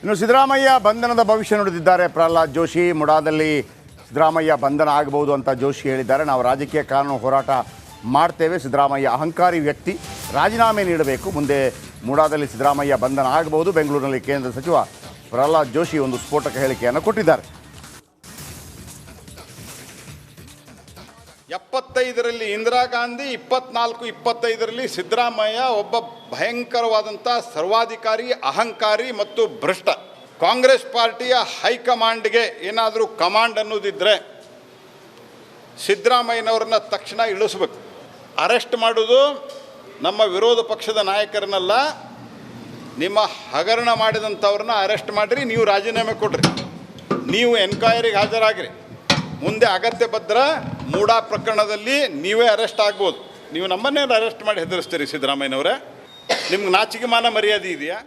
ಇನ್ನು ಸಿದ್ದರಾಮಯ್ಯ ಬಂಧನದ ಭವಿಷ್ಯ ನುಡಿದಿದ್ದಾರೆ ಪ್ರಹ್ಲಾದ್ ಜೋಶಿ. ಮುಡಾದಲ್ಲಿ ಸಿದ್ದರಾಮಯ್ಯ ಬಂಧನ ಆಗಬಹುದು ಅಂತ ಜೋಶಿ ಹೇಳಿದ್ದಾರೆ. ನಾವು ರಾಜಕೀಯ ಕಾನೂನು ಹೋರಾಟ ಮಾಡ್ತೇವೆ. ಸಿದ್ದರಾಮಯ್ಯ ಅಹಂಕಾರಿ ವ್ಯಕ್ತಿ, ರಾಜೀನಾಮೆ ನೀಡಬೇಕು. ಮುಂದೆ ಮುಡಾದಲ್ಲಿ ಸಿದ್ದರಾಮಯ್ಯ ಬಂಧನ ಆಗಬಹುದು. ಬೆಂಗಳೂರಿನಲ್ಲಿ ಕೇಂದ್ರ ಸಚಿವ ಪ್ರಹ್ಲಾದ್ ಜೋಶಿ ಒಂದು ಸ್ಫೋಟಕ ಹೇಳಿಕೆಯನ್ನು ಕೊಟ್ಟಿದ್ದಾರೆ. 75ರಲ್ಲಿ ಇಂದಿರಾ ಗಾಂಧಿ, 24-25ರಲ್ಲಿ ಸಿದ್ದರಾಮಯ್ಯ ಒಬ್ಬ ಭಯಂಕರವಾದಂಥ ಸರ್ವಾಧಿಕಾರಿ, ಅಹಂಕಾರಿ ಮತ್ತು ಭ್ರಷ್ಟ. ಕಾಂಗ್ರೆಸ್ ಪಾರ್ಟಿಯ ಹೈಕಮಾಂಡ್ಗೆ ಏನಾದರೂ ಕಮಾಂಡ್ ಅನ್ನೋದಿದ್ದರೆ ಸಿದ್ದರಾಮಯ್ಯನವ್ರನ್ನ ತಕ್ಷಣ ಇಳಿಸ್ಬೇಕು. ಅರೆಸ್ಟ್ ಮಾಡೋದು ನಮ್ಮ ವಿರೋಧ ಪಕ್ಷದ ನಾಯಕರನ್ನೆಲ್ಲ, ನಿಮ್ಮ ಹಗರಣ ಮಾಡಿದಂಥವ್ರನ್ನ ಅರೆಸ್ಟ್ ಮಾಡಿರಿ, ನೀವು ರಾಜೀನಾಮೆ ಕೊಡ್ರಿ, ನೀವು ಎನ್ಕ್ವೈರಿಗೆ ಹಾಜರಾಗ್ರಿ. ಮುಂದೆ ಅಗತ್ಯ ಬದ್ದರೆ ಮೂಡಾ ಪ್ರಕರಣದಲ್ಲಿ ನೀವೇ ಅರೆಸ್ಟ್ ಆಗ್ಬೋದು. ನೀವು ನಮ್ಮನ್ನೇ ಅರೆಸ್ಟ್ ಮಾಡಿ ಹೆದರಿಸ್ತೀರಿ ಸಿದ್ದರಾಮಯ್ಯನವರೇ? ನಿಮ್ಗೆ ನಾಚಿಕೆ ಮಾನ ಮರ್ಯಾದೆ ಇದೆಯಾ?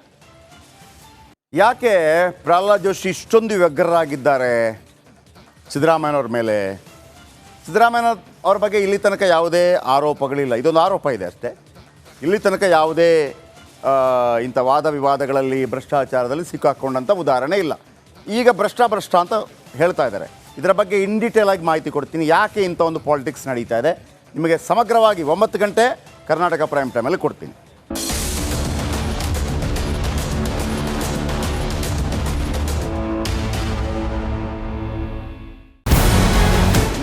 ಯಾಕೆ ಪ್ರಹ್ಲಾದ್ ಜೋಶಿ ಇಷ್ಟೊಂದು ವ್ಯಗ್ರರಾಗಿದ್ದಾರೆ ಸಿದ್ದರಾಮಯ್ಯನವ್ರ ಮೇಲೆ? ಸಿದ್ದರಾಮಯ್ಯ ಅವ್ರ ಬಗ್ಗೆ ಇಲ್ಲಿ ತನಕ ಯಾವುದೇ ಆರೋಪಗಳಿಲ್ಲ. ಇದೊಂದು ಆರೋಪ ಇದೆ ಅಷ್ಟೇ. ಇಲ್ಲಿ ತನಕ ಯಾವುದೇ ಇಂಥ ವಾದ ವಿವಾದಗಳಲ್ಲಿ, ಭ್ರಷ್ಟಾಚಾರದಲ್ಲಿ ಸಿಕ್ಕಾಕೊಂಡಂಥ ಉದಾಹರಣೆ ಇಲ್ಲ. ಈಗ ಭ್ರಷ್ಟ ಅಂತ ಹೇಳ್ತಾ ಇದ್ದಾರೆ. ಇದರ ಬಗ್ಗೆ ಇನ್ ಡೀಟೇಲ್ ಆಗಿ ಮಾಹಿತಿ ಕೊಡ್ತೀನಿ. ಯಾಕೆ ಇಂಥ ಒಂದು ಪಾಲಿಟಿಕ್ಸ್ ನಡೀತಾ ಇದೆ ನಿಮಗೆ ಸಮಗ್ರವಾಗಿ 9 ಗಂಟೆ ಕರ್ನಾಟಕ ಪ್ರೈಮ್ ಟೈಮಲ್ಲಿ ಕೊಡ್ತೀನಿ.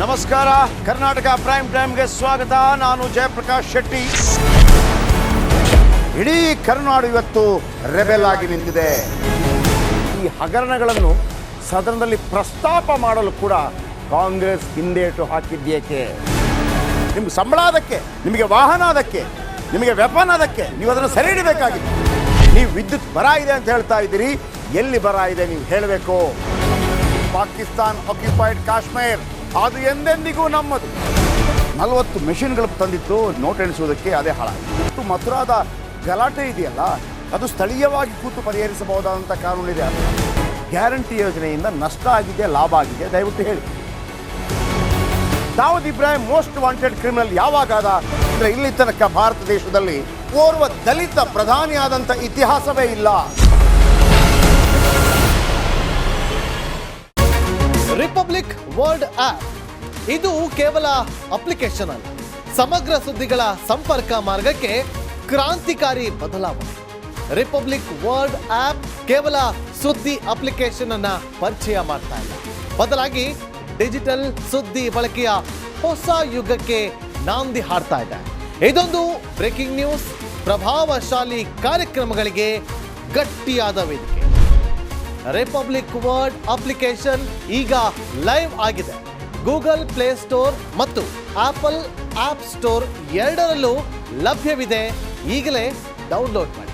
ನಮಸ್ಕಾರ, ಕರ್ನಾಟಕ ಪ್ರೈಮ್ ಟೈಮ್ಗೆ ಸ್ವಾಗತ. ನಾನು ಜಯಪ್ರಕಾಶ್ ಶೆಟ್ಟಿ. ಇಡೀ ಕರುನಾಡು ಇವತ್ತು ರೆಬೆಲ್ ಆಗಿ ನಿಂತಿದೆ. ಈ ಹಗರಣಗಳನ್ನು ಸದನದಲ್ಲಿ ಪ್ರಸ್ತಾಪ ಮಾಡಲು ಕೂಡ ಕಾಂಗ್ರೆಸ್ ಹಿಂದೇಟು ಹಾಕಿದ್ದೇಕೆ? ನಿಮ್ಗೆ ಸಂಬಳ ಅದಕ್ಕೆ, ನಿಮಗೆ ವಾಹನ ಅದಕ್ಕೆ, ನಿಮಗೆ ವೆಪನ್ ಅದಕ್ಕೆ, ನೀವು ಅದನ್ನು ಸರಿ ಹಿಡಬೇಕಾಗಿತ್ತು. ನೀವು ವಿದ್ಯುತ್ ಬರ ಇದೆ ಅಂತ ಹೇಳ್ತಾ ಇದ್ದೀರಿ. ಎಲ್ಲಿ ಬರ ಇದೆ ನೀವು ಹೇಳಬೇಕು. ಪಾಕಿಸ್ತಾನ್ ಆಕ್ಯುಪೈಡ್ ಕಾಶ್ಮೀರ್ ಅದು ಎಂದೆಂದಿಗೂ ನಮ್ಮದು. 40 ಮೆಷಿನ್ಗಳು ತಂದಿತ್ತು ನೋಟ್ ಎಣಿಸುವುದಕ್ಕೆ, ಅದೇ ಹಾಳಾಯಿತು. ಮಥುರಾದ ಗಲಾಟೆ ಇದೆಯಲ್ಲ, ಅದು ಸ್ಥಳೀಯವಾಗಿ ಕೂತು ಪರಿಹರಿಸಬಹುದಾದಂಥ ಕಾನೂನಿದೆ. ಗ್ಯಾರಂಟಿ ಯೋಜನೆಯಿಂದ ನಷ್ಟ ಆಗಿದೆ, ಲಾಭ ಆಗಿದೆ, ದಯವಿಟ್ಟು ಹೇಳಿ. Dawood Ibrahim most wanted criminal ಯಾವಾಗಾದ ಅಂದರೆ ಇಲ್ಲಿ ತನಕ ಭಾರತ ದೇಶದಲ್ಲಿ ಓರ್ವ ದಲಿತ ಪ್ರಧಾನಿಯಾದಂಥ ಇತಿಹಾಸವೇ ಇಲ್ಲ. ರಿಪಬ್ಲಿಕ್ ವರ್ಲ್ಡ್ ಆಪ್ ಇದು ಕೇವಲ ಅಪ್ಲಿಕೇಶನ್ ಅಲ್ಲ, ಸಮಗ್ರ ಸುದ್ದಿಗಳ ಸಂಪರ್ಕ ಮಾರ್ಗಕ್ಕೆ ಕ್ರಾಂತಿಕಾರಿ ಬದಲಾವಣೆ. ರಿಪಬ್ಲಿಕ್ ವರ್ಲ್ಡ್ ಆಪ್ ಕೇವಲ ಸುದ್ದಿ ಅಪ್ಲಿಕೇಶನ್ ಅನ್ನ ಪರಿಚಯ ಮಾಡ್ತಾ ಇಲ್ಲ, ಬದಲಾಗಿ ಡಿಜಿಟಲ್ ಸುದ್ದಿ ಬಳಕೆಯ ಹೊಸ ಯುಗಕ್ಕೆ ನಾಂದಿ ಹಾಡ್ತಾ ಇದೆ. ಇದೊಂದು ಬ್ರೇಕಿಂಗ್ ನ್ಯೂಸ್, ಪ್ರಭಾವಶಾಲಿ ಕಾರ್ಯಕ್ರಮಗಳಿಗೆ ಗಟ್ಟಿಯಾದ ವೇದಿಕೆ. ರಿಪಬ್ಲಿಕ್ ವರ್ಲ್ಡ್ ಅಪ್ಲಿಕೇಶನ್ ಈಗ ಲೈವ್ ಆಗಿದೆ. ಗೂಗಲ್ ಪ್ಲೇ ಸ್ಟೋರ್ ಮತ್ತು ಆಪಲ್ ಆಪ್ ಸ್ಟೋರ್ ಎರಡರಲ್ಲೂ ಲಭ್ಯವಿದೆ. ಈಗಲೇ ಡೌನ್ಲೋಡ್ ಮಾಡಿ.